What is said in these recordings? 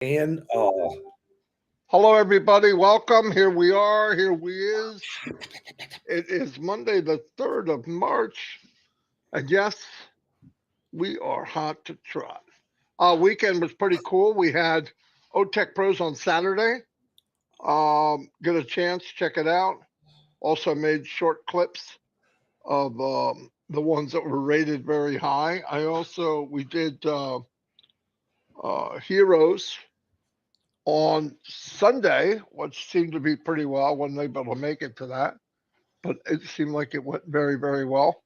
And all. Hello, everybody. Welcome. Here we are. Here we is. It is Monday, the 3rd of March. And yes, we are hot to trot. Weekend was pretty cool. We had OTech Pros on Saturday. Get a chance, check it out. Also made short clips of the ones that were rated very high. We did Heroes on Sunday, which seemed to be pretty well. Wasn't able to make it to that, but it seemed like it went very, very well.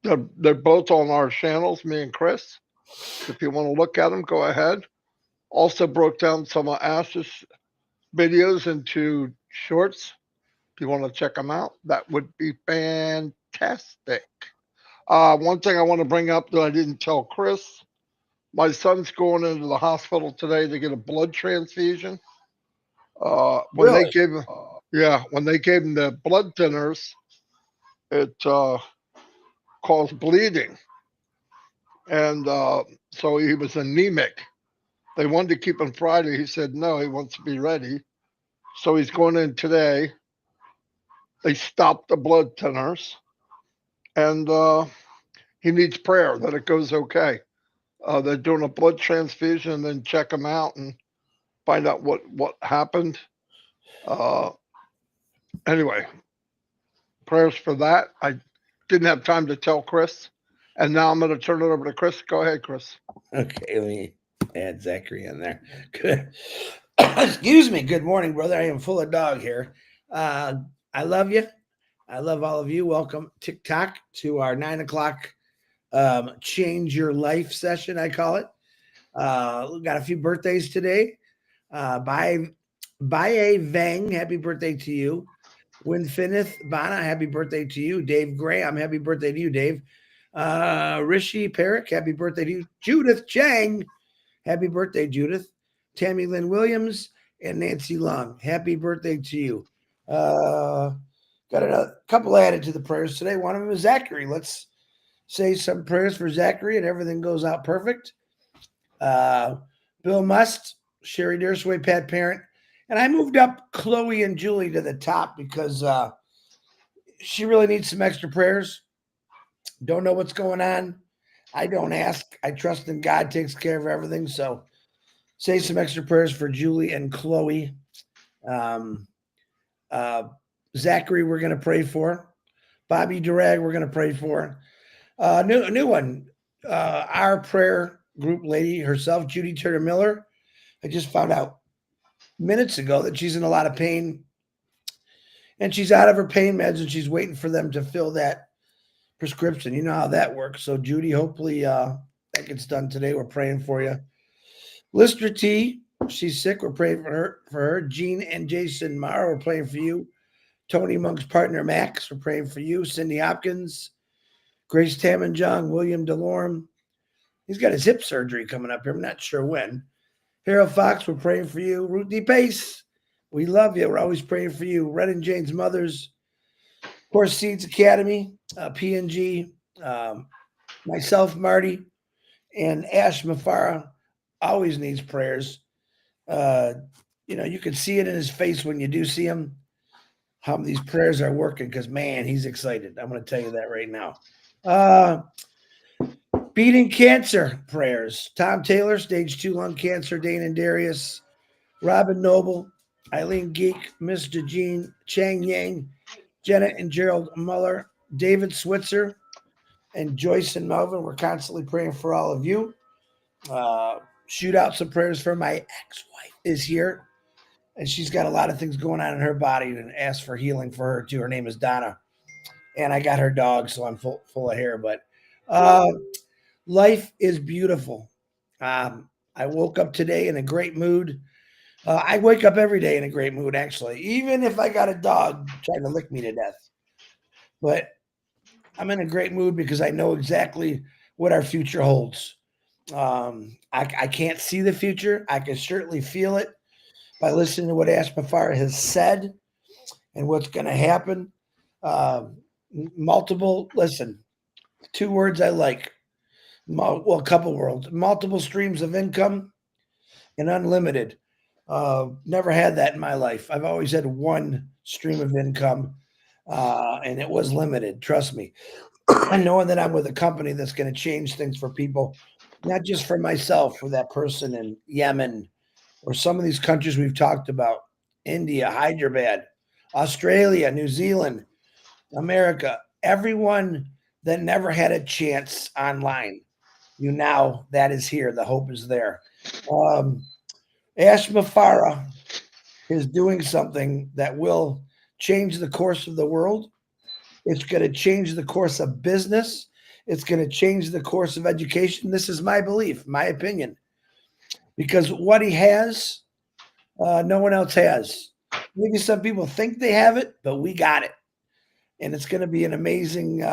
They're both on our channels, me and Chris. So if you want to look at them, go ahead. Also broke down some of Ash's videos into shorts. If you want to check them out, that would be fantastic. One thing I want to bring up that I didn't tell Chris, my son's going into the hospital today to get a blood transfusion. When they Really? gave him, yeah, when they gave him the blood thinners, it caused bleeding, and so he was anemic. They wanted to keep him Friday. He said no, he wants to be ready. So he's going in today. They stopped the blood thinners, and he needs prayer that it goes okay. They're doing a blood transfusion and then check him out and find out what happened. Uh, anyway, prayers for that. I didn't have time to tell Chris, and now I'm going to turn it over to Chris. Go ahead, Chris. Okay, let me add Zachary in there. Good. Excuse me. Good morning, brother. I am full of dog here. Uh, I love you. I love all of you. Welcome, TikTok, to our 9 o'clock change your life session, I call it. We got a few birthdays today. By a Vang, happy birthday to you. Winfinnith Bana, happy birthday to you. Dave Graham, happy birthday to you, Dave. Rishi Perrick, happy birthday to you. Judith Chang, happy birthday, Judith. Tammy Lynn Williams and Nancy Long, happy birthday to you. Uh, got a couple added to the prayers today. One of them is Zachary. Let's say some prayers for Zachary and everything goes out perfect. Uh, Bill Must, Sherry Deersway, Pat Parent. And I moved up Chloe and Julie to the top because she really needs some extra prayers. Don't know what's going on. I don't ask. I trust in God takes care of everything. So say some extra prayers for Julie and Chloe. Um, uh, Zachary, we're going to pray for. Bobby Durag, we're going to pray for. New one. Our prayer group lady herself, Judy Turner Miller. I just found out minutes ago that she's in a lot of pain and she's out of her pain meds and she's waiting for them to fill that prescription. You know how that works. So, Judy, hopefully that gets done today. We're praying for you. Lister T, she's sick. We're praying for her. Jean and Jason Mara, we're praying for you. Tony Monk's partner, Max, we're praying for you. Cindy Hopkins, Grace Tamanjong, William DeLorme. He's got his hip surgery coming up here. I'm not sure when. Harold Fox, we're praying for you. Ruth D. Pace, we love you. We're always praying for you. Red and Jane's mothers. Of course, Seeds Academy, PNG, myself, Marty, and Ash Mafara always needs prayers. Uh, you can see it in his face when you do see him, how these prayers are working because, man, he's excited. I'm going to tell you that right now. Beating cancer prayers. Tom Taylor, stage 2 lung cancer. Dane and Darius. Robin Noble. Eileen Geek. Mr. Jean. Chang Yang. Jenna and Gerald Muller. David Switzer. And Joyce and Melvin. We're constantly praying for all of you. Shoot out some prayers for my ex-wife is here. And she's got a lot of things going on in her body and ask for healing for her too. Her name is Donna. And I got her dog, so I'm full of hair. But life is beautiful. I woke up today in a great mood. I wake up every day in a great mood, actually, even if I got a dog trying to lick me to death. But I'm in a great mood because I know exactly what our future holds. I can't see the future. I can certainly feel it by listening to what Ash Mafar has said and what's going to happen. Listen, 2 words I like. A couple words. Multiple streams of income and unlimited. Never had that in my life. I've always had one stream of income, and it was limited. Trust me. And knowing that I'm with a company that's going to change things for people, not just for myself, for that person in Yemen or some of these countries we've talked about, India, Hyderabad, Australia, New Zealand, America, everyone that never had a chance online. You now that is here. The hope is there. Um, Ash Mafara is doing something that will change the course of the world. It's going to change the course of business. It's going to change the course of education. This is my belief, my opinion, because what he has, no one else has. Maybe some people think they have it, but we got it. And it's going to be an amazing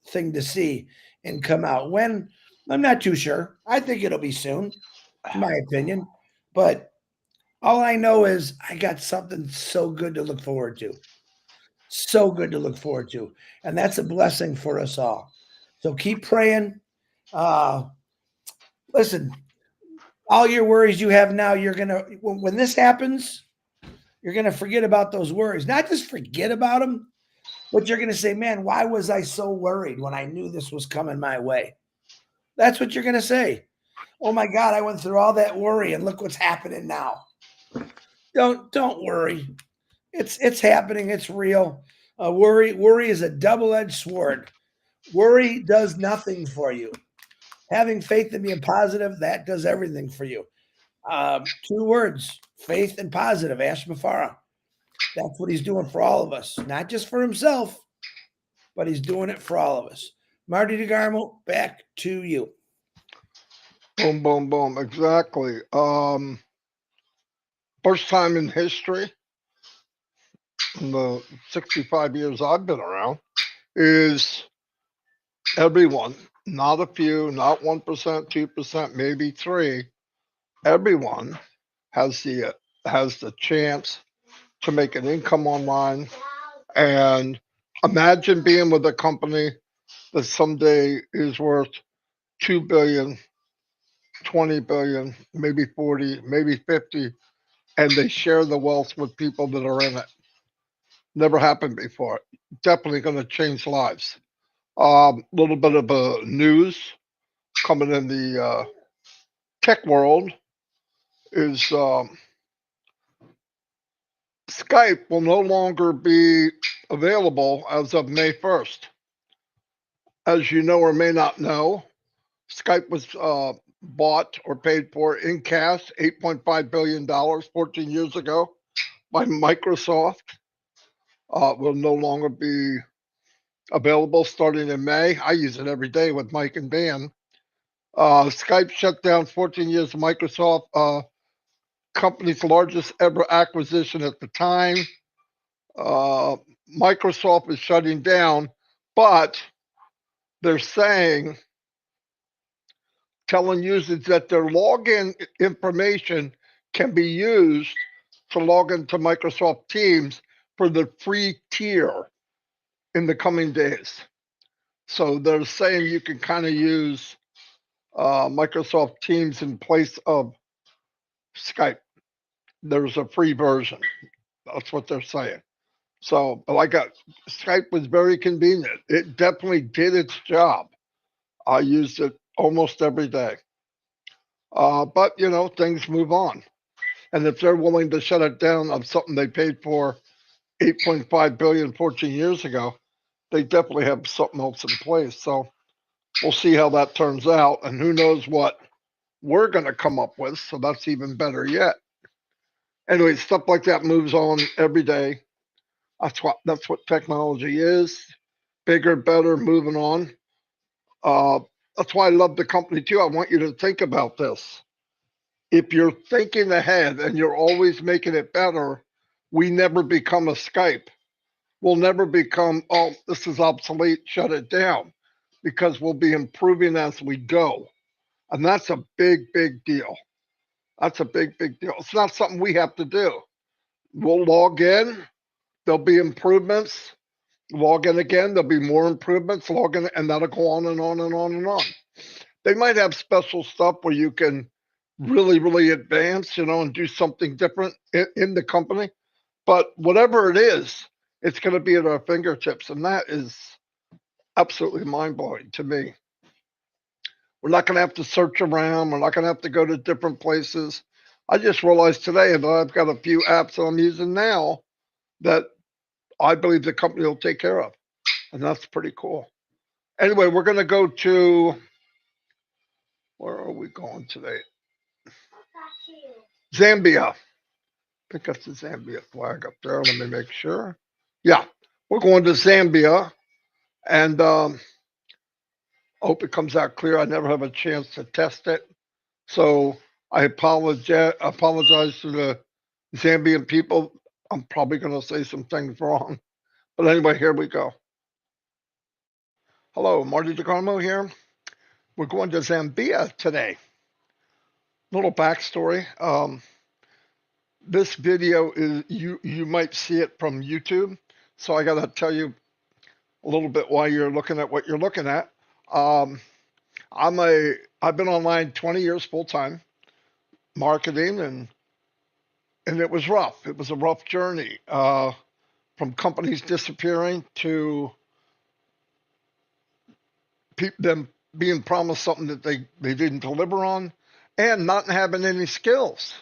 thing to see and come out. When? I'm not too sure. I think it'll be soon, my opinion. But all I know is I got something so good to look forward to. So good to look forward to. And that's a blessing for us all. So keep praying. Uh, Listen, all your worries you have now, you're going to, when this happens, you're going to forget about those worries. Not just forget about them, but you're going to say, man, why was I so worried when I knew this was coming my way? That's what you're going to say. Oh my God, I went through all that worry and look what's happening now. Don't worry. It's happening. It's real. Worry is a double-edged sword. Worry does nothing for you. Having faith and being positive, that does everything for you. Two words: faith and positive. Ash Mafara. That's what he's doing for all of us, not just for himself, but he's doing it for all of us. Marty DeGarmo, back to you. Boom, boom, boom. Exactly. First time in history, in the 65 years I've been around, is everyone, not a few, not 1%, 2%, maybe three, everyone has the chance to make an income online. And imagine being with a company that someday is worth 2 billion, 20 billion, maybe 40, maybe 50, and they share the wealth with people that are in it. Never happened before. Definitely going to change lives. Little bit of news coming in the tech world is Skype will no longer be available as of May 1st. As you know or may not know, Skype was bought or paid for in cash, $8.5 billion 14 years ago by Microsoft. Will no longer be available starting in May. I use it every day with Mike and Dan. Skype shut down 14 years of Microsoft, company's largest ever acquisition at the time. Uh, Microsoft is shutting down, but they're saying, telling users that their login information can be used to log into Microsoft Teams for the free tier in the coming days. So they're saying you can kind of use Microsoft Teams in place of Skype. There's a free version. That's what they're saying. So, but like Skype was very convenient. It definitely did its job. I used it almost every day. But you know, things move on. And if they're willing to shut it down of something they paid for 8.5 billion 14 years ago, they definitely have something else in place. So we'll see how that turns out. And who knows what we're going to come up with. So that's even better yet. Anyway, stuff like that moves on every day. That's what technology is. Bigger, better, moving on. Uh, that's why I love the company too. I want you to think about this. If you're thinking ahead and you're always making it better, we never become a Skype. We'll never become, oh, this is obsolete, shut it down, because we'll be improving as we go. And that's a big, big deal. That's a big, big deal. It's not something we have to do. We'll log in, there'll be improvements. Log in again, there'll be more improvements. Log in, and that'll go on and on and on and on. They might have special stuff where you can really, really advance, and do something different in the company. But whatever it is, it's going to be at our fingertips. And that is absolutely mind blowing to me. We're not going to have to search around. We're not going to have to go to different places. I just realized today that I've got a few apps that I'm using now that I believe the company will take care of. And that's pretty cool. Anyway, we're going to go to, where are we going today? Zambia. I think that's the Zambia flag up there. Let me make sure. Yeah, we're going to Zambia. And I hope it comes out clear. I never have a chance to test it. So I apologize to the Zambian people. I'm probably going to say some things wrong. But anyway, here we go. Hello, Marty DeCarmo here. We're going to Zambia today. Little backstory. This video is you might see it from YouTube. So I got to tell you a little bit why you're looking at what you're looking at. Um, I've been online 20 years full time marketing, and it was rough. It was a rough journey, from companies disappearing to them being promised something that they didn't deliver on, and not having any skills.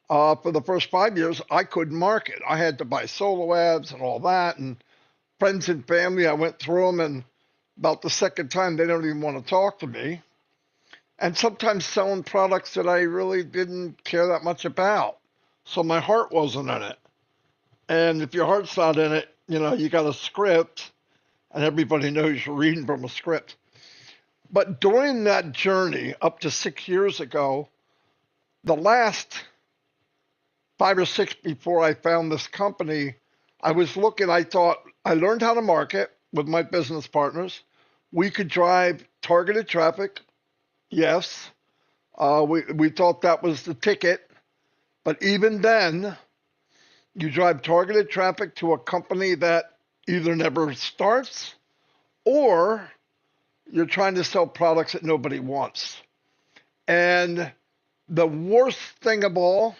For the first 5 years, I couldn't market. I had to buy solo ads and all that, and friends and family, I went through them, and about the second time, they don't even want to talk to me. And sometimes selling products that I really didn't care that much about. So my heart wasn't in it. And if your heart's not in it, you got a script, and everybody knows you're reading from a script. But during that journey, up to 6 years ago, the last 5 or 6 before I found this company, I was looking, I thought, I learned how to market with my business partners. We could drive targeted traffic. Yes. We thought that was the ticket. But even then, you drive targeted traffic to a company that either never starts or you're trying to sell products that nobody wants. And the worst thing of all,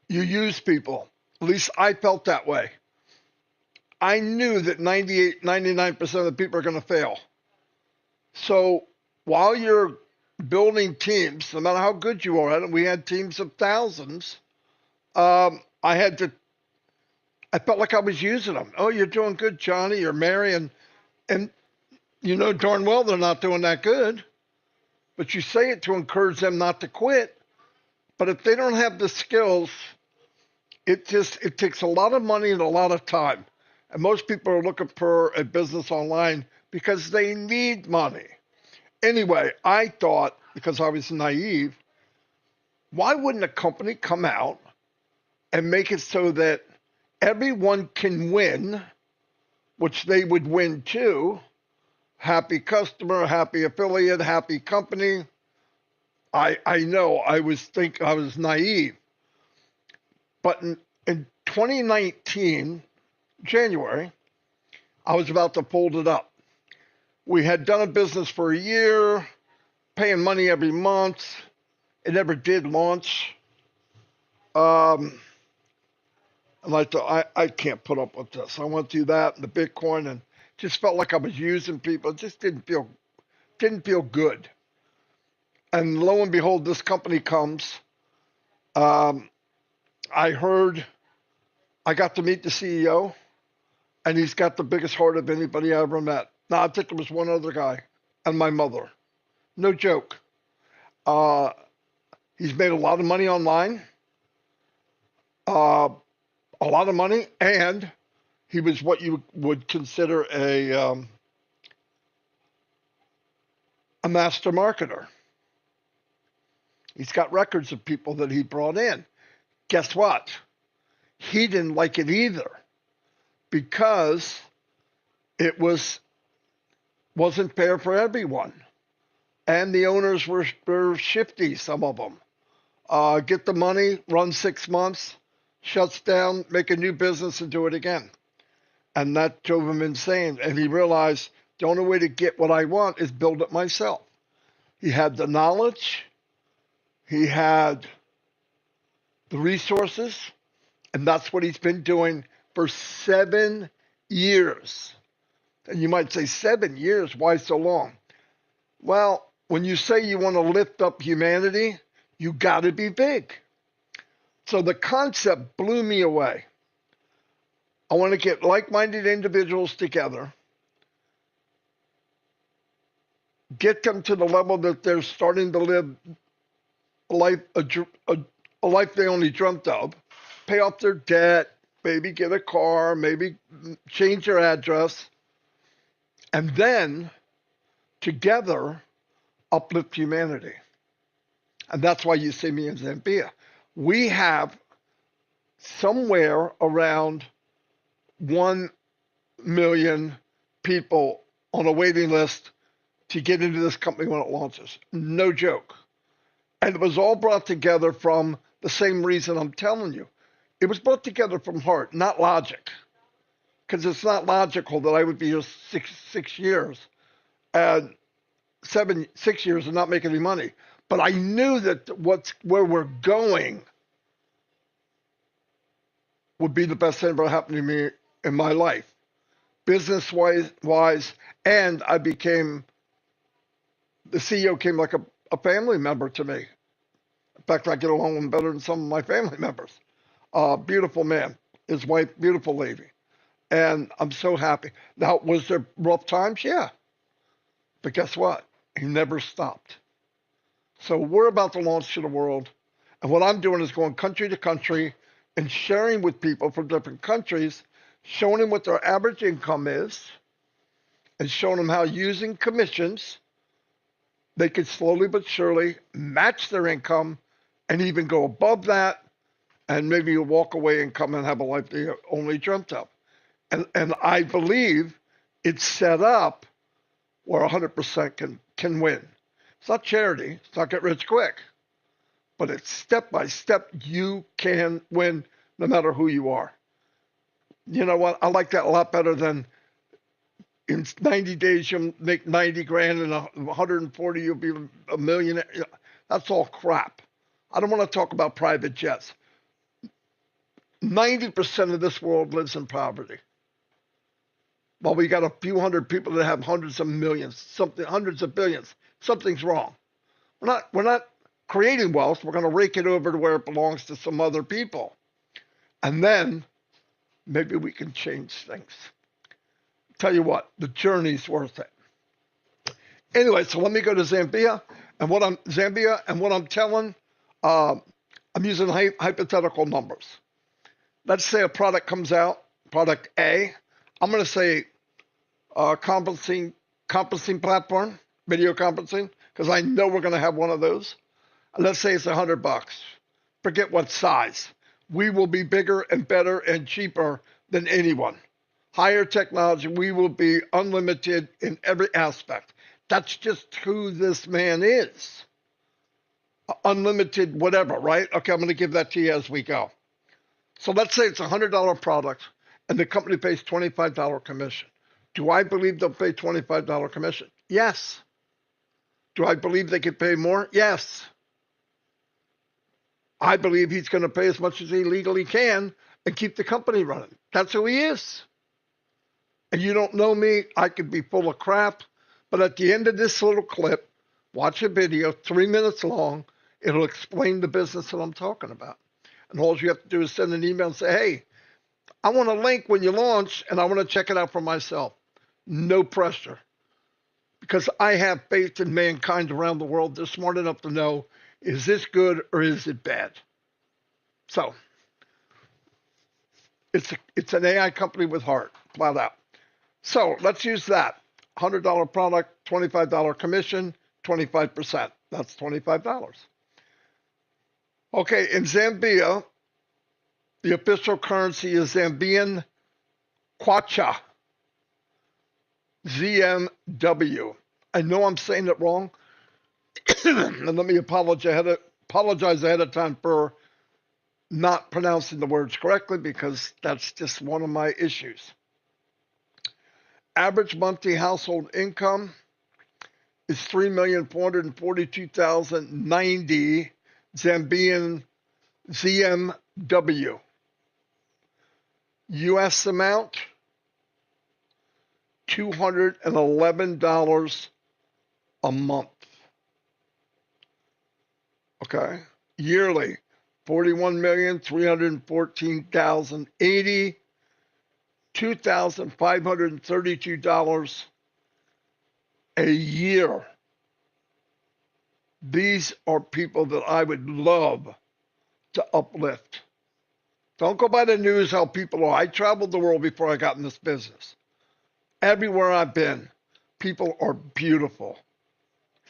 you use people. At least I felt that way. I knew that 98, 99% of the people are going to fail. So while you're building teams, no matter how good you are at it, we had teams of thousands. I felt like I was using them. Oh, you're doing good, Johnny. You're Mary, and you know darn well they're not doing that good. But you say it to encourage them not to quit. But if they don't have the skills, it takes a lot of money and a lot of time. And most people are looking for a business online because they need money. Anyway, I thought, because I was naive, why wouldn't a company come out and make it so that everyone can win, which they would win too? Happy customer, happy affiliate, happy company. I know I was naive. But in 2019, January, I was about to fold it up. We had done a business for a year, paying money every month. It never did launch. And I thought, I can't put up with this. I went through that and the Bitcoin and just felt like I was using people. It just didn't feel good. And lo and behold, this company comes. Um, I got to meet the CEO, and he's got the biggest heart of anybody I ever met. Now, I think there was one other guy, and my mother. No joke. Uh, he's made a lot of money online, uh, a lot of money, and he was what you would consider a master marketer. He's got records of people that he brought in. Guess what? He didn't like it either because it wasn't fair for everyone. And the owners were shifty, some of them. Get the money, run 6 months, shuts down, make a new business, and do it again. And that drove him insane. And he realized the only way to get what I want is build it myself. He had the knowledge, he had the resources, and that's what he's been doing for 7 years. And you might say, 7 years, why so long? Well, when you say you want to lift up humanity, you got to be big. So the concept blew me away. I want to get like-minded individuals together, get them to the level that they're starting to live a life they only dreamt of, pay off their debt, maybe get a car, maybe change their address, and then together uplift humanity. And that's why you see me in Zambia. We have somewhere around 1 million people on a waiting list to get into this company when it launches. No joke. And it was all brought together from the same reason I'm telling you. It was brought together from heart, not logic. Because it's not logical that I would be here six years and 6 years and not make any money. But I knew that where we're going would be the best thing ever happened to me in my life, business wise, and I became the CEO came like a family member to me. In fact, I get along with him better than some of my family members. Beautiful man, his wife, beautiful lady, and I'm so happy. Now, was there rough times? Yeah, but guess what? He never stopped. So we're about to launch to the world, and what I'm doing is going country to country and sharing with people from different countries, showing them what their average income is, and showing them how using commissions they could slowly but surely match their income and even go above that, and maybe you walk away and come and have a life they only dreamt of. And I believe it's set up where 100% can win. It's not charity. It's not get rich quick. But it's step by step. You can win no matter who you are. You know what? I like that a lot better than in 90 days you'll make 90 grand and 140 you'll be a millionaire. That's all crap. I don't want to talk about private jets. 90% of this world lives in poverty. While we got a few hundred people that have hundreds of millions, hundreds of billions, something's wrong. We're not creating wealth. We're going to rake it over to where it belongs to some other people. And then maybe we can change things. Tell you what, the journey's worth it. Anyway, so let me go to Zambia, and what I'm telling, I'm using hypothetical numbers. Let's say a product comes out, product A. I'm going to say conferencing platform, video conferencing, because I know we're going to have one of those. And let's say it's $100. Forget what size. We will be bigger and better and cheaper than anyone. Higher technology, we will be unlimited in every aspect. That's just who this man is. Unlimited whatever, right? Okay, I'm going to give that to you as we go. So let's say it's a $100 product and the company pays $25 commission. Do I believe they'll pay $25 commission? Yes. Do I believe they could pay more? Yes. I believe he's going to pay as much as he legally can and keep the company running. That's who he is. And you don't know me, I could be full of crap, but at the end of this little clip, watch a video, 3 minutes long. It'll explain the business that I'm talking about. And all you have to do is send an email and say, hey, I want a link when you launch, and I want to check it out for myself. No pressure. Because I have faith in mankind around the world. They're smart enough to know, is this good or is it bad? So, it's an AI company with heart, flat out. So, let's use that. $100 product, $25 commission, 25%. That's $25. Okay, in Zambia, the official currency is Zambian kwacha, ZMW. I know I'm saying it wrong, and let me apologize ahead of time for not pronouncing the words correctly, because that's just one of my issues. Average monthly household income is 3,442,090 Zambian ZMW. US amount, $211 a month. Okay. Yearly, 41,314,080, $2,532 a year. These are people that I would love to uplift. Don't go by the news how people are. I traveled the world before I got in this business. Everywhere I've been, people are beautiful.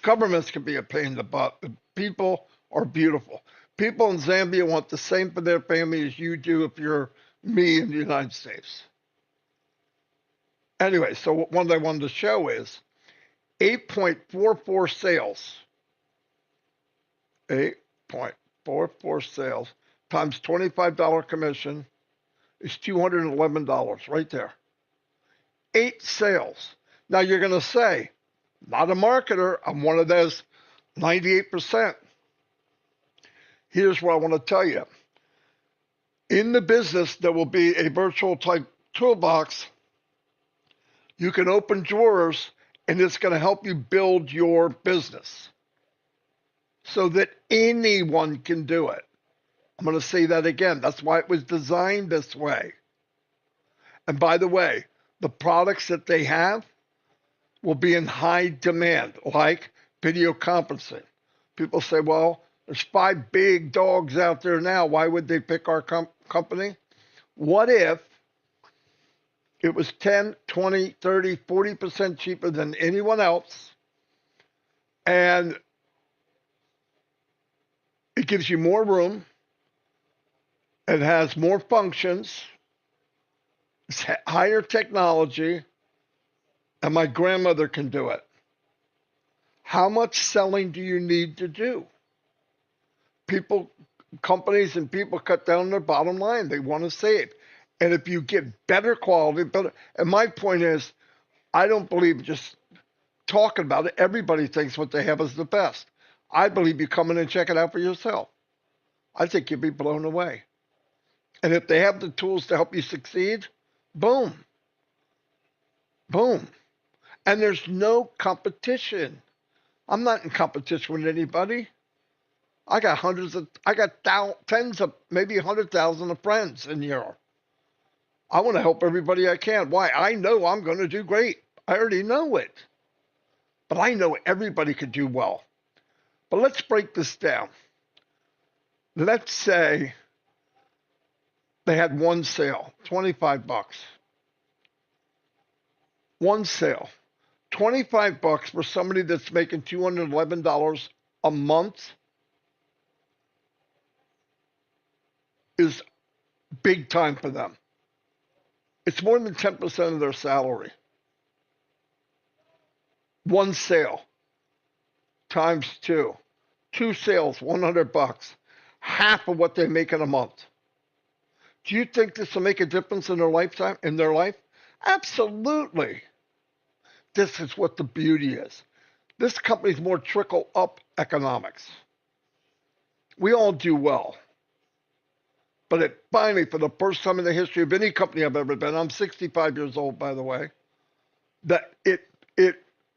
Governments can be a pain in the butt, but people are beautiful. People in Zambia want the same for their family as you do if you're me in the United States. Anyway, so what I wanted to show is 8.44 sales. 8.44 sales times $25 commission is $211 right there. 8 sales. Now you're going to say, not a marketer, I'm one of those 98%. Here's what I want to tell you. In the business, there will be a virtual type toolbox. You can open drawers, and it's going to help you build your business so that anyone can do it. I'm going to say that again. That's why it was designed this way. And by the way, the products that they have will be in high demand, like video conferencing. People say, well, there's 5 big dogs out there now. Why would they pick our company? What if it was 10, 20, 30, 40% cheaper than anyone else, and it gives you more room, it has more functions, it's higher technology, and my grandmother can do it. How much selling do you need to do? Companies and people cut down their bottom line. They want to save. And if you get better quality, and my point is, I don't believe just talking about it. Everybody thinks what they have is the best. I believe you come in and check it out for yourself. I think you'd be blown away. And if they have the tools to help you succeed, boom, boom. And there's no competition. I'm not in competition with anybody. I got tens of, maybe 100,000 of friends in Europe. I want to help everybody I can. Why? I know I'm going to do great. I already know it. But I know everybody could do well. But let's break this down. Let's say they had one sale, $25. One sale. $25 for somebody that's making $211 a month is big time for them. It's more than 10% of their salary. One sale times 2. 2 sales, $100. Half of what they make in a month. Do you think this will make a difference in their lifetime, in their life? Absolutely. This is what the beauty is. This company's more trickle up economics. We all do well. But it finally, for the first time in the history of any company I've ever been, I'm 65 years old, by the way, that it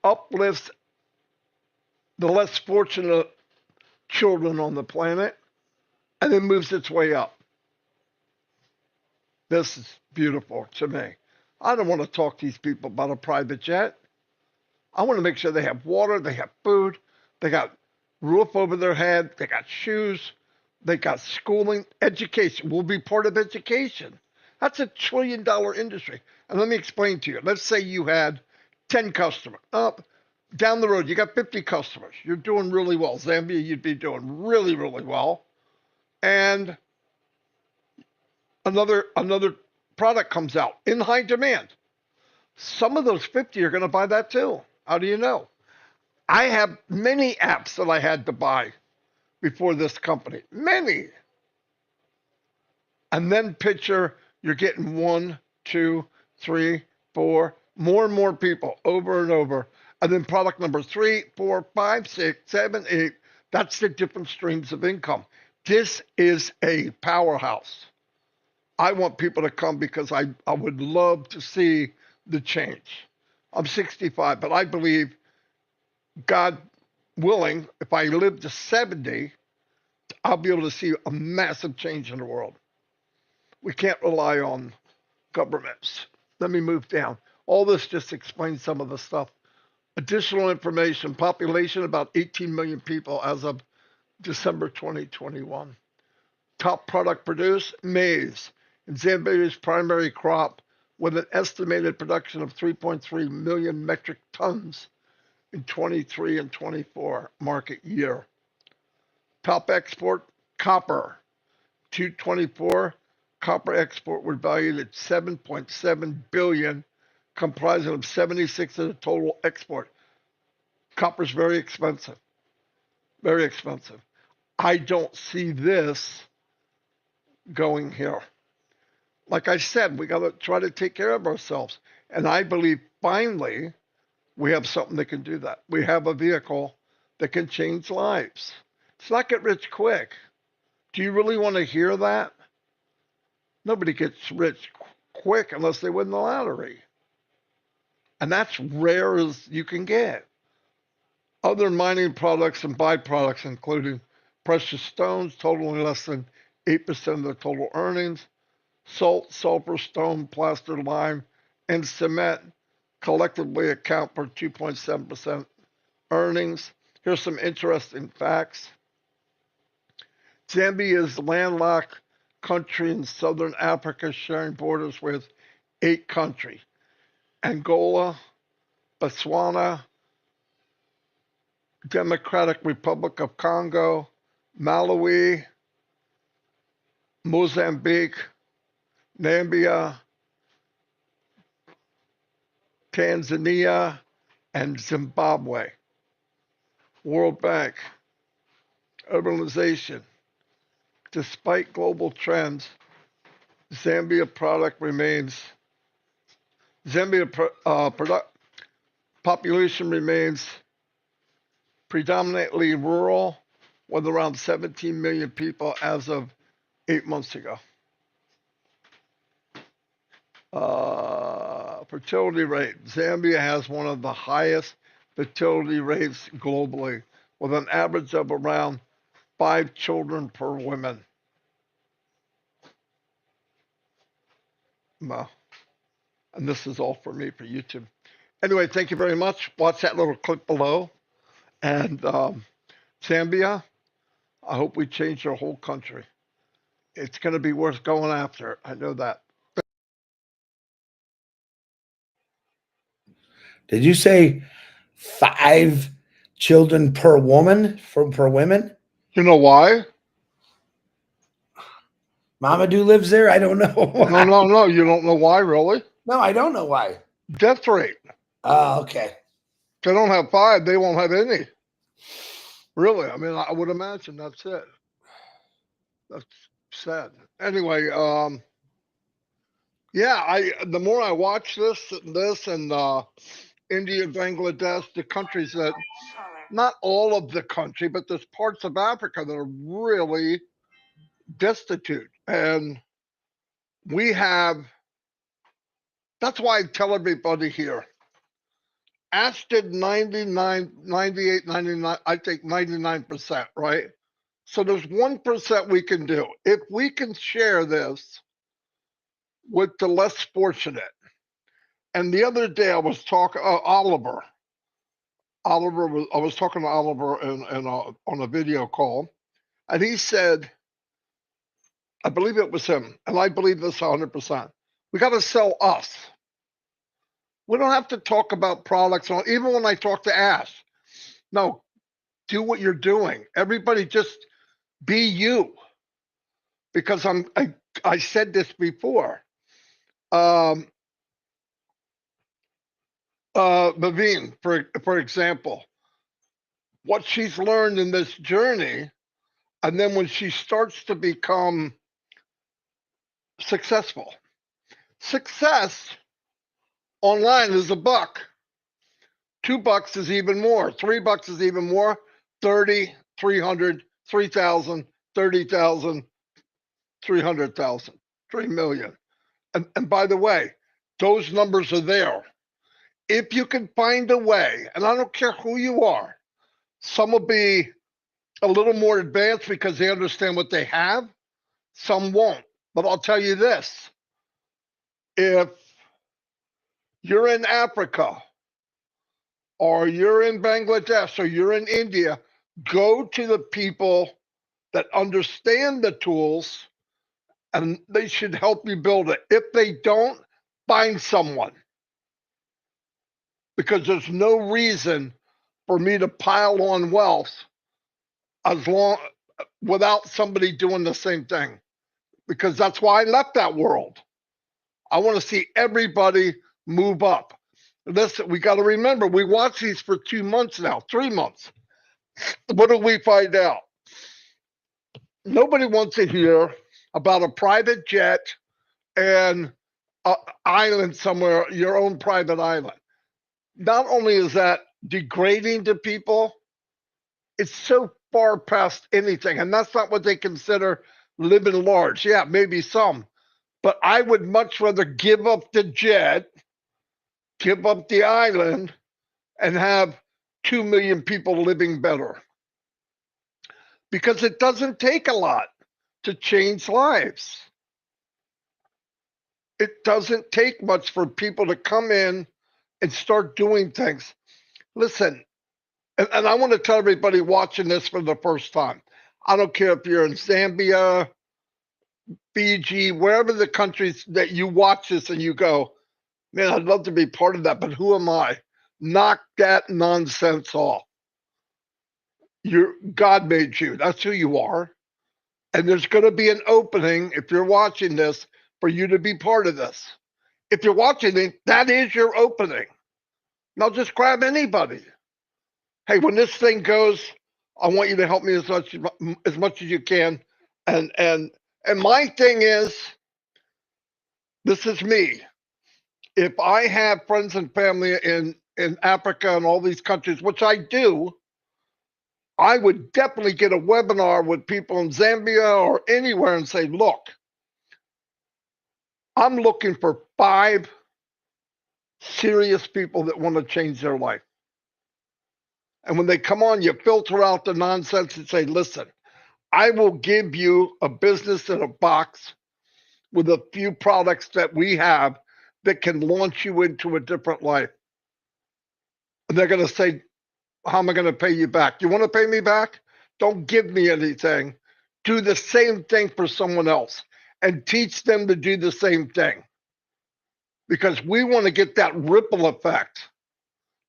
uplifts the less fortunate children on the planet and then moves its way up. This is beautiful to me. I don't want to talk to these people about a private jet. I want to make sure they have water, they have food, they got roof over their head, they got shoes, they got schooling, education. Will be part of education. That's $1 trillion industry. And let me explain to you. Let's say you had 10 customers. Down the road, you got 50 customers. You're doing really well. Zambia, you'd be doing really, really well. And another product comes out in high demand. Some of those 50 are going to buy that too. How do you know? I have many apps that I had to buy before this company. Many. And then picture you're getting 1, 2, 3, 4, more and more people over and over. And then product number 3, 4, 5, 6, 7, 8. That's the different streams of income. This is a powerhouse. I want people to come because I would love to see the change. I'm 65, but I believe, God willing, if I live to 70, I'll be able to see a massive change in the world. We can't rely on governments. Let me move down. All this just explains some of the stuff. Additional information, population about 18 million people as of December 2021. Top product produced, maize, in Zambia's primary crop, with an estimated production of 3.3 million metric tons in 23 and 24 market year. Top export, copper, 224. Copper export was valued at 7.7 billion, comprising of 76 of the total export. Copper is very expensive, very expensive. I don't see this going here. Like I said, we got to try to take care of ourselves. And I believe finally we have something that can do that. We have a vehicle that can change lives. It's not get rich quick. Do you really want to hear that? Nobody gets rich quick unless they win the lottery. And that's rare as you can get. Other mining products and byproducts, including precious stones, totaling less than 8% of the total earnings, salt, sulfur, stone, plaster, lime, and cement collectively account for 2.7% earnings. Here's some interesting facts. Zambia is a landlocked country in southern Africa, sharing borders with 8 countries: Angola, Botswana, Democratic Republic of Congo, Malawi, Mozambique, Namibia, Tanzania, and Zimbabwe. World Bank, urbanization. Despite global trends, Zambia product remains Zambia population remains predominantly rural, with around 17 million people as of 8 months ago. Fertility rate. Zambia has one of the highest fertility rates globally, with an average of around 5 children per woman. Wow. And this is all for me for YouTube. Anyway, thank you very much. Watch that little clip below. And Zambia, I hope we change our whole country. It's going to be worth going after. I know that. Did you say 5 children per woman per women? You know why? Mamadou lives there. I don't know No, why. no, no. You don't know why, really? No, I don't know why. Death rate. Oh, okay. If they don't have 5, they won't have any. Really? I mean, I would imagine that's it. That's sad. Anyway, yeah, the more I watch this and India, Bangladesh, the countries that, not all of the country, but there's parts of Africa that are really destitute. And we have, that's why I tell everybody here, Ash did 99, 98, 99, I think 99%, right? So there's 1% we can do. If we can share this with the less fortunate. And the other day I was talking, Oliver, I was talking to Oliver on a video call, and he said, I believe it was him, and I believe this 100%. We got to sell us. We don't have to talk about products. Even when I talk to Ash, no, do what you're doing. Everybody just be you. Because I said this before. Maveen, for example, what she's learned in this journey, and then when she starts to become successful, success online is a buck. $2 is even more. $3 is even more. 30, 300, 3,000, 30,000, 300,000, 3 million. And by the way, those numbers are there. If you can find a way, and I don't care who you are, some will be a little more advanced because they understand what they have, some won't. But I'll tell you this, if you're in Africa or you're in Bangladesh or you're in India, go to the people that understand the tools and they should help you build it. If they don't, find someone, because there's no reason for me to pile on wealth as long without somebody doing the same thing, because that's why I left that world. I want to see everybody move up. Listen, we got to remember, we watch these for 2 months now, 3 months. What do we find out? Nobody wants to hear about a private jet and an island somewhere, your own private island. Not only is that degrading to people, it's so far past anything. And that's not what they consider living large. Yeah, maybe some. But I would much rather give up the jet, give up the island, and have 2 million people living better. Because it doesn't take a lot to change lives. It doesn't take much for people to come in and start doing things. Listen, and I want to tell everybody watching this for the first time, I don't care if you're in Zambia, Fiji, wherever the countries that you watch this and you go, man, I'd love to be part of that, but who am I? Knock that nonsense off. God made you. That's who you are. And there's going to be an opening, if you're watching this, for you to be part of this. If you're watching it, that is your opening. Now just grab anybody. Hey, when this thing goes, I want you to help me as much as you can. And my thing is, this is me. If I have friends and family in Africa and all these countries, which I do, I would definitely get a webinar with people in Zambia or anywhere and say, look, I'm looking for 5 serious people that want to change their life. And when they come on, you filter out the nonsense and say, listen, I will give you a business in a box with a few products that we have that can launch you into a different life. And they're going to say, how am I going to pay you back? You want to pay me back? Don't give me anything. Do the same thing for someone else and teach them to do the same thing. Because we want to get that ripple effect.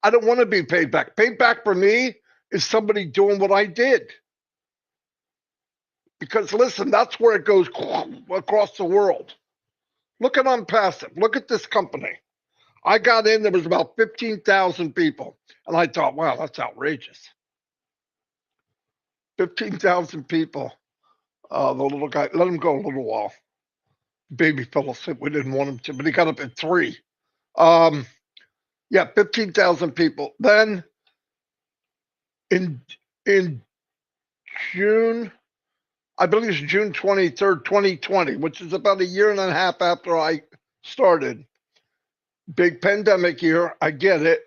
I don't want to be paid back. Paid back for me is somebody doing what I did. Because listen, that's where it goes across the world. Look at Unpassive. Look at this company. I got in, there was about 15,000 people. And I thought, wow, that's outrageous. 15,000 people. The little guy, let him go a little while. Baby fell asleep. We didn't want him to, but he got up at 3. Yeah, 15,000 people. Then in June, I believe it's June 23rd, 2020, which is about a year and a half after I started. Big pandemic year, I get it.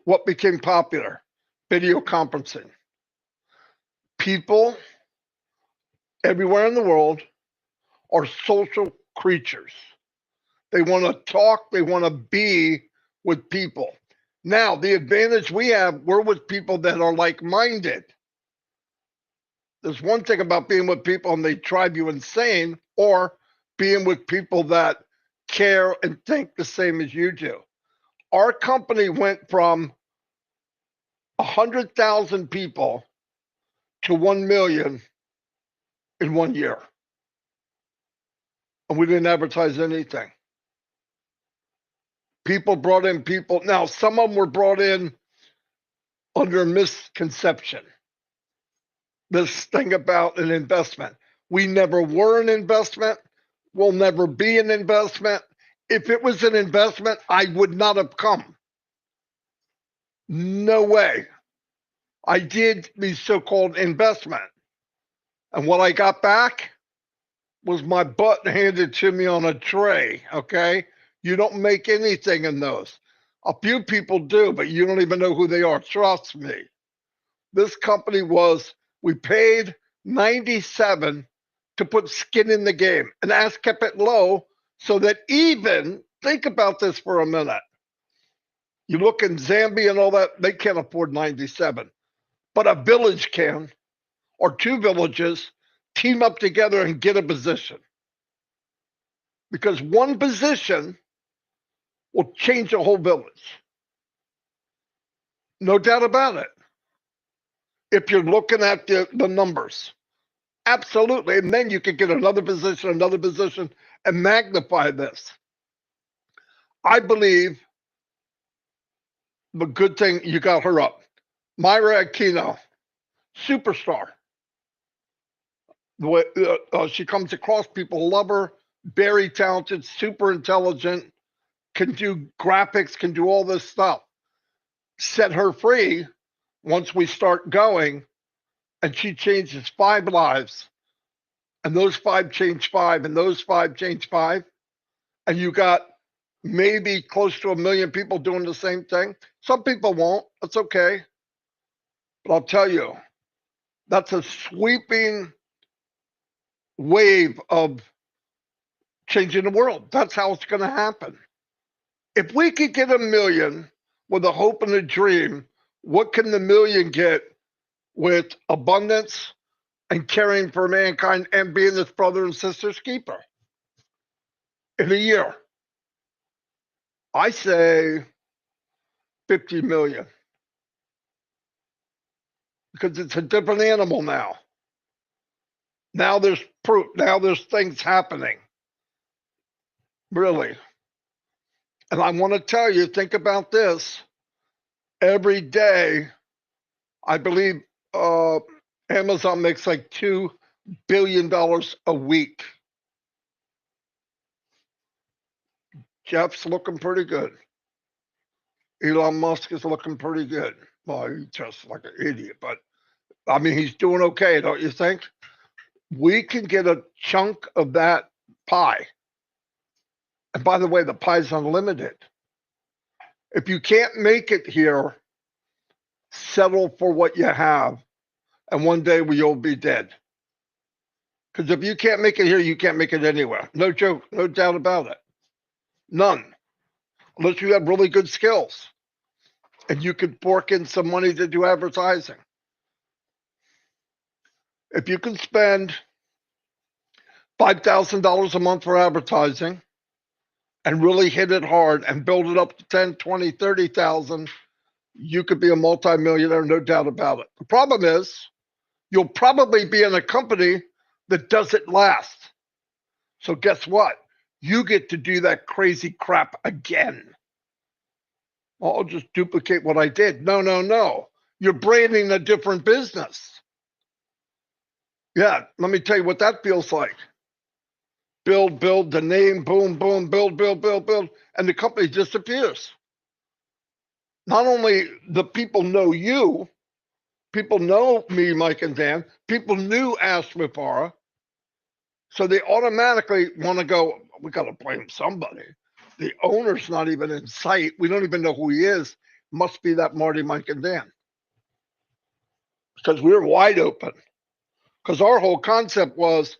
What became popular? Video conferencing. People everywhere in the world are social creatures. They want to talk, they want to be with people. Now, the advantage we have, we're with people that are like-minded. There's one thing about being with people and they drive you insane, or being with people that care and think the same as you do. Our company went from 100,000 people to 1 million in 1 year. And we didn't advertise anything. People brought in people. Now, some of them were brought in under misconception. This thing about an investment. We never were an investment. We'll never be an investment. If it was an investment, I would not have come. No way. I did the so-called investment. And what I got back was my butt handed to me on a tray, okay? You don't make anything in those. A few people do, but you don't even know who they are. Trust me. This company we paid 97 to put skin in the game. And Ass kept it low so that even, think about this for a minute. You look in Zambia and all that, they can't afford 97. But a village can, or two villages, team up together and get a position. Because one position will change a whole village. No doubt about it. If you're looking at the numbers. Absolutely. And then you can get another position, and magnify this. I believe the good thing you got her up. Myra Aquino, superstar. The way she comes across, people love her. Very talented, super intelligent, can do graphics, can do all this stuff. Set her free once we start going, and she changes 5 lives. And those 5 change 5, and those 5 change 5. And you got maybe close to 1 million people doing the same thing. Some people won't. That's okay. But I'll tell you, that's a sweeping wave of changing the world. That's how it's going to happen. If we could get 1 million with a hope and a dream, what can the million get with abundance and caring for mankind and being this brother and sister's keeper in a year? I say 50 million. Because it's a different animal now. Now there's proof. Now there's things happening. Really. And I want to tell you, think about this. Every day, I believe Amazon makes like $2 billion a week. Jeff's looking pretty good. Elon Musk is looking pretty good. Well, he's just like an idiot, but I mean, he's doing okay, don't you think? We can get a chunk of that pie. And by the way, the pie's unlimited. If you can't make it here, settle for what you have, and one day you'll be dead. Because if you can't make it here, you can't make it anywhere. No joke, no doubt about it. None. Unless you have really good skills. And you could fork in some money to do advertising. If you can spend $5,000 a month for advertising and really hit it hard and build it up to 10, 20, 30,000, you could be a multimillionaire, no doubt about it. The problem is you'll probably be in a company that doesn't last. So guess what? You get to do that crazy crap again. Well, I'll just duplicate what I did. No. You're branding a different business. Yeah, let me tell you what that feels like. Build the name, boom, build, and the company disappears. Not only the people know you, people know me, Mike and Dan, people knew Ash Mufara, so they automatically want to go, we got to blame somebody. The owner's not even in sight. We don't even know who he is. Must be that Marty, Mike, and Dan. Because we're wide open. Because our whole concept was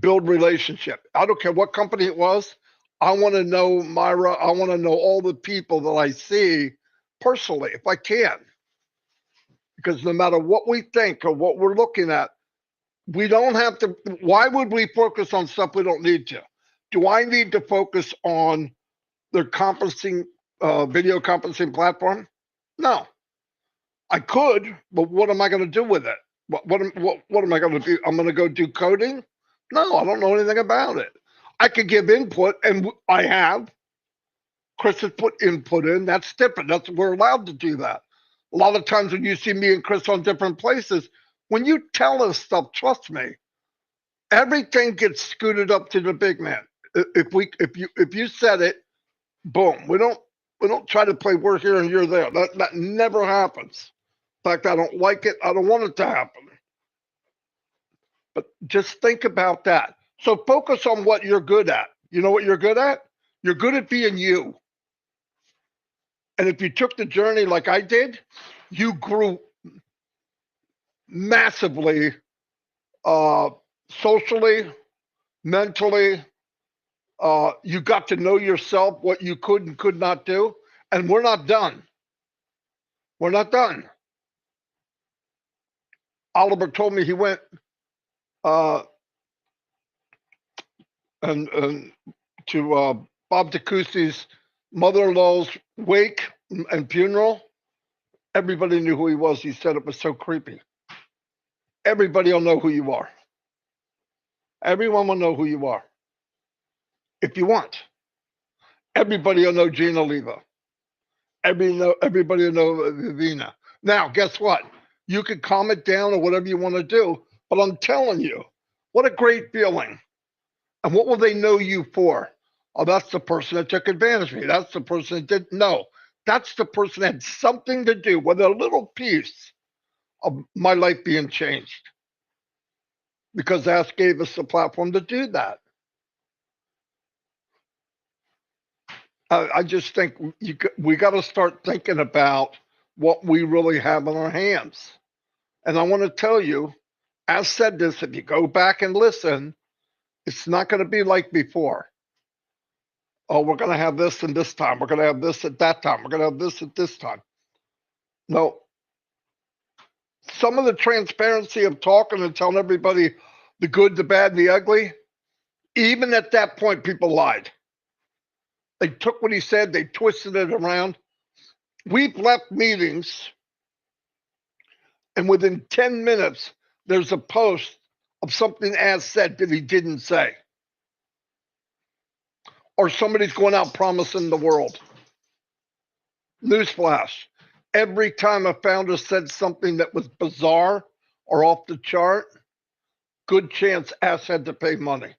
build relationship. I don't care what company it was. I want to know Myra. I want to know all the people that I see personally, if I can. Because no matter what we think or what we're looking at, we don't have to. Why would we focus on stuff we don't need to? Do I need to focus on their conferencing, video conferencing platform? No. I could, but what am I going to do with it? What am I going to do? I'm going to go do coding? No, I don't know anything about it. I could give input, and I have. Chris has put input in. That's different. We're allowed to do that. A lot of times when you see me and Chris on different places, when you tell us stuff, trust me, everything gets scooted up to the big man. If you said it, boom. We don't try to play we're here and you're there. That never happens. In fact, I don't like it. I don't want it to happen. But just think about that. So focus on what you're good at. You know what you're good at? You're good at being you. And if you took the journey like I did, you grew massively, socially, mentally. You got to know yourself, what you could and could not do. And we're not done. We're not done. Oliver told me he went uh, and to Bob DeCousey's mother-in-law's wake and funeral. Everybody knew who he was. He said it was so creepy. Everybody will know who you are. Everyone will know who you are. If you want. Everybody will know Gina Leva. Everybody will know Vivina. Now, guess what? You can calm it down or whatever you want to do, but I'm telling you, what a great feeling. And what will they know you for? Oh, that's the person that took advantage of me. That's the person that didn't know. That's the person that had something to do with a little piece of my life being changed. Because Ask gave us the platform to do that. I just think we got to start thinking about what we really have in our hands. And I want to tell you, I've said this, if you go back and listen, it's not going to be like before. Oh, we're going to have this and this time. We're going to have this at that time. We're going to have this at this time. No. Some of the transparency of talking and telling everybody the good, the bad, and the ugly, even at that point, people lied. They took what he said, they twisted it around. We've left meetings, and within 10 minutes, there's a post of something as said that he didn't say. Or somebody's going out promising the world. Newsflash. Every time a founder said something that was bizarre or off the chart, good chance Ass had to pay money.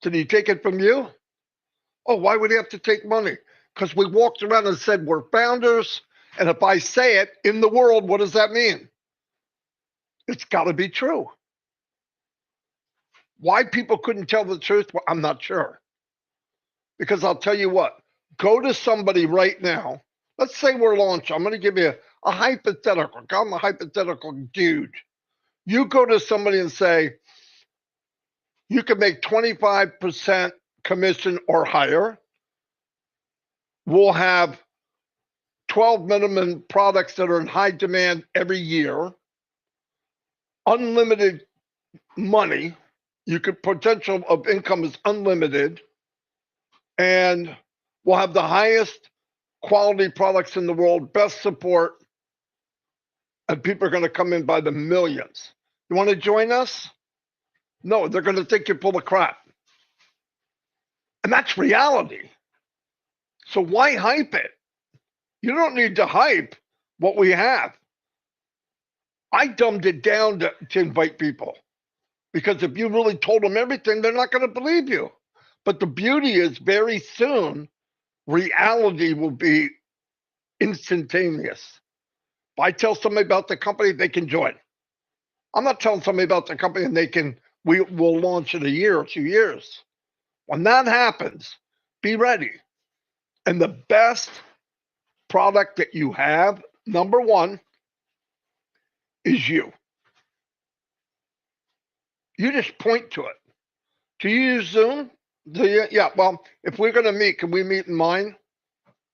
Did he take it from you? Oh, why would he have to take money? Because we walked around and said we're founders, and if I say it in the world, what does that mean? It's got to be true. Why people couldn't tell the truth, well, I'm not sure. Because I'll tell you what, go to somebody right now. Let's say we're launching. I'm going to give you a hypothetical. I'm a hypothetical dude. You go to somebody and say, you can make 25% commission or higher. We'll have 12 minimum products that are in high demand every year. Unlimited money. You could potential of income is unlimited. And we'll have the highest quality products in the world, best support, and people are going to come in by the millions. You want to join us? No, they're going to think you're full of crap. And that's reality. So why hype it? You don't need to hype what we have. I dumbed it down to invite people. Because if you really told them everything, they're not going to believe you. But the beauty is very soon, reality will be instantaneous. If I tell somebody about the company, they can join. I'm not telling somebody about the company and we will launch in a year or 2 years. When that happens, be ready. And the best product that you have, number one, is you. You just point to it. Do you use Zoom? Do you? Yeah, well, if we're going to meet, can we meet in mine?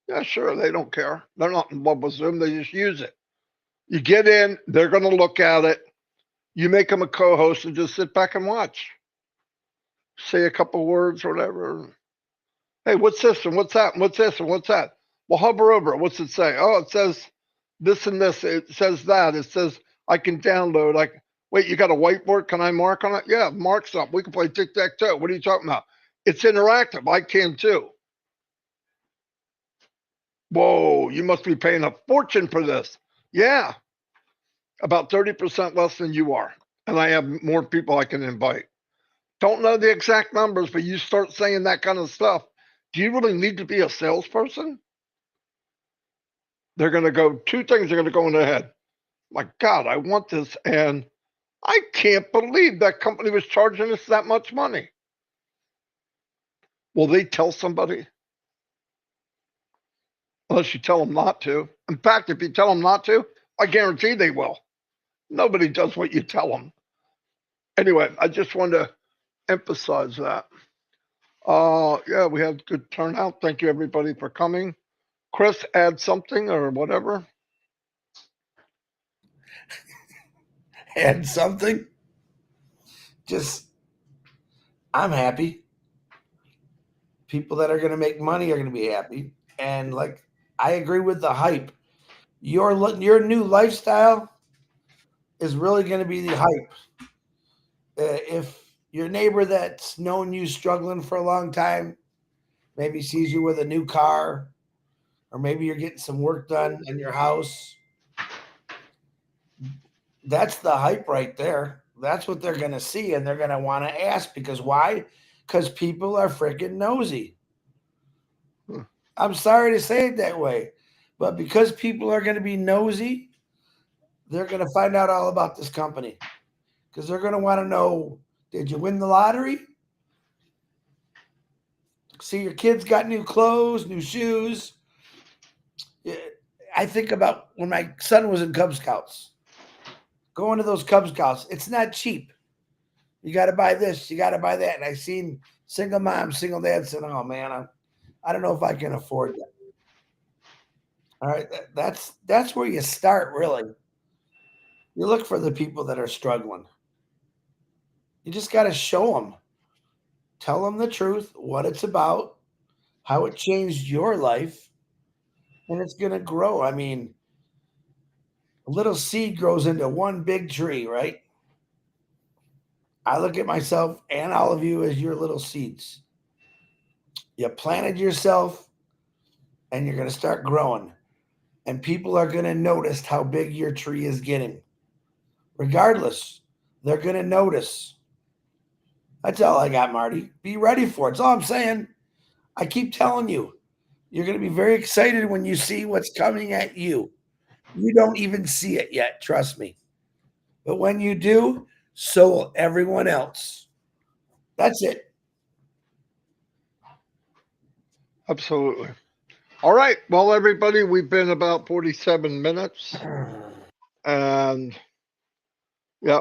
Yeah, sure. They don't care. They're not in love with Zoom. They just use it. You get in, they're going to look at it. You make them a co-host and just sit back and watch. Say a couple words or whatever. Hey, what's this and what's that and what's this and what's that? Well, hover over it. What's it say? Oh, it says this and this. It says that. It says I can download. Wait, you got a whiteboard? Can I mark on it? Yeah, mark something. We can play tic-tac-toe. What are you talking about? It's interactive. I can too. Whoa, you must be paying a fortune for this. Yeah, about 30% less than you are. And I have more people I can invite. Don't know the exact numbers, but you start saying that kind of stuff, Do you really need to be a salesperson? They're going to go, two things are going to go in their head. My God, I want this. And I can't believe that company was charging us that much money. Will they tell somebody? Unless you tell them not to. In fact, if you tell them not to, I guarantee they will. Nobody does what you tell them. Anyway, I just wanted to emphasize that. Yeah, we had good turnout. Thank you, everybody, for coming. Chris, add something or whatever. And something, just, I'm happy. People that are going to make money are going to be happy. And like, I agree with the hype. Your new lifestyle is really going to be the hype. If your neighbor that's known you struggling for a long time maybe sees you with a new car, or maybe you're getting some work done in your house, that's the hype right there. That's what they're going to see, and they're going to want to ask, because why? Because people are freaking nosy. Hmm. I'm sorry to say it that way, but because people are going to be nosy, they're going to find out all about this company, because they're going to want to know, did you win the lottery? See, your kids got new clothes, new shoes. Yeah, I think about when my son was in Cub Scouts. Going to those Cub Scouts, it's not cheap. You got to buy this, you got to buy that. And I seen single moms, single dads saying, "Oh man, I don't know if I can afford that." All right, that's where you start. Really, you look for the people that are struggling. You just got to show them, tell them the truth, what it's about, how it changed your life, and it's gonna grow. I mean, a little seed grows into one big tree, right? I look at myself and all of you as your little seeds. You planted yourself and you're going to start growing. And people are going to notice how big your tree is getting. Regardless, they're going to notice. That's all I got, Marty. Be ready for it. That's all I'm saying. I keep telling you, you're going to be very excited when you see what's coming at you. You don't even see it yet, trust me. But when you do, so will everyone else. That's it. Absolutely. All right. Well, everybody, we've been about 47 minutes. And yeah,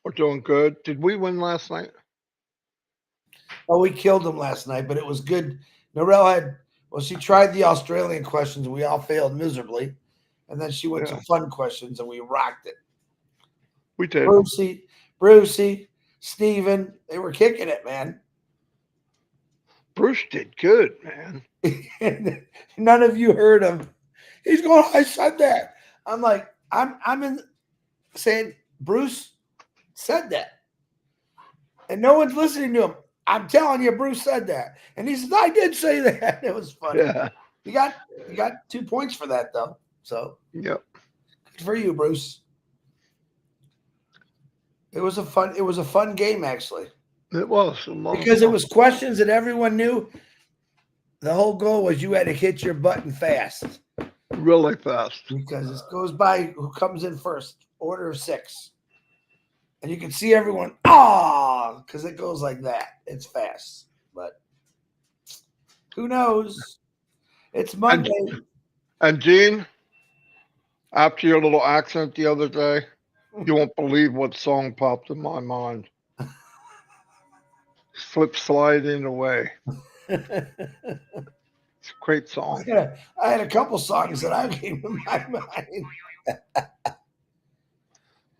we're doing good. Did we win last night? Oh, we killed them last night, but it was good. Norel had, well, she tried the Australian questions. We all failed miserably. And then she went to Yeah, fun questions and we rocked it. we did. Brucey, Steven, they were kicking it, man. Bruce did good, man. And none of you heard him. He's going, I said that. I'm like, I'm in saying Bruce said that. And no one's listening to him. I'm telling you, Bruce said that. And he says, I did say that. It was funny. Yeah. You got 2 points for that though. So Yep. good for you, Bruce. It was a fun game actually. It was a lot of Because it fun. was questions that everyone knew. The whole goal was you had to hit your button fast. Really fast. Because this goes by who comes in first, order of six. And you can see everyone, because it goes like that. It's fast. But who knows? It's And Monday. and Gene, after your little accent the other day, you won't believe what song popped in my mind. Slip sliding away. It's a great song. I had a couple songs that I came to my mind.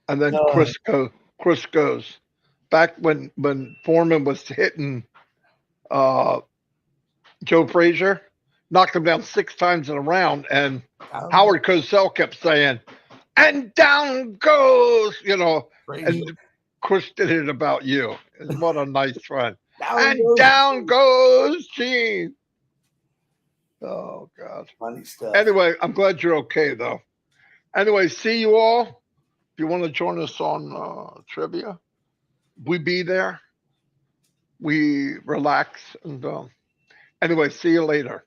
And then Uh, Chris goes back when Foreman was hitting uh, Joe Frazier, knocked him down 6 times in a round, and Howard Cosell kept saying, "And down goes," Frazier. and Chris did it about you. What a nice friend. Down And goes down goes Gene. Oh God. funny stuff. Anyway, I'm glad you're okay though. Anyway, see you all. If you want to join us on trivia, we be there. We relax and Anyway, see you later.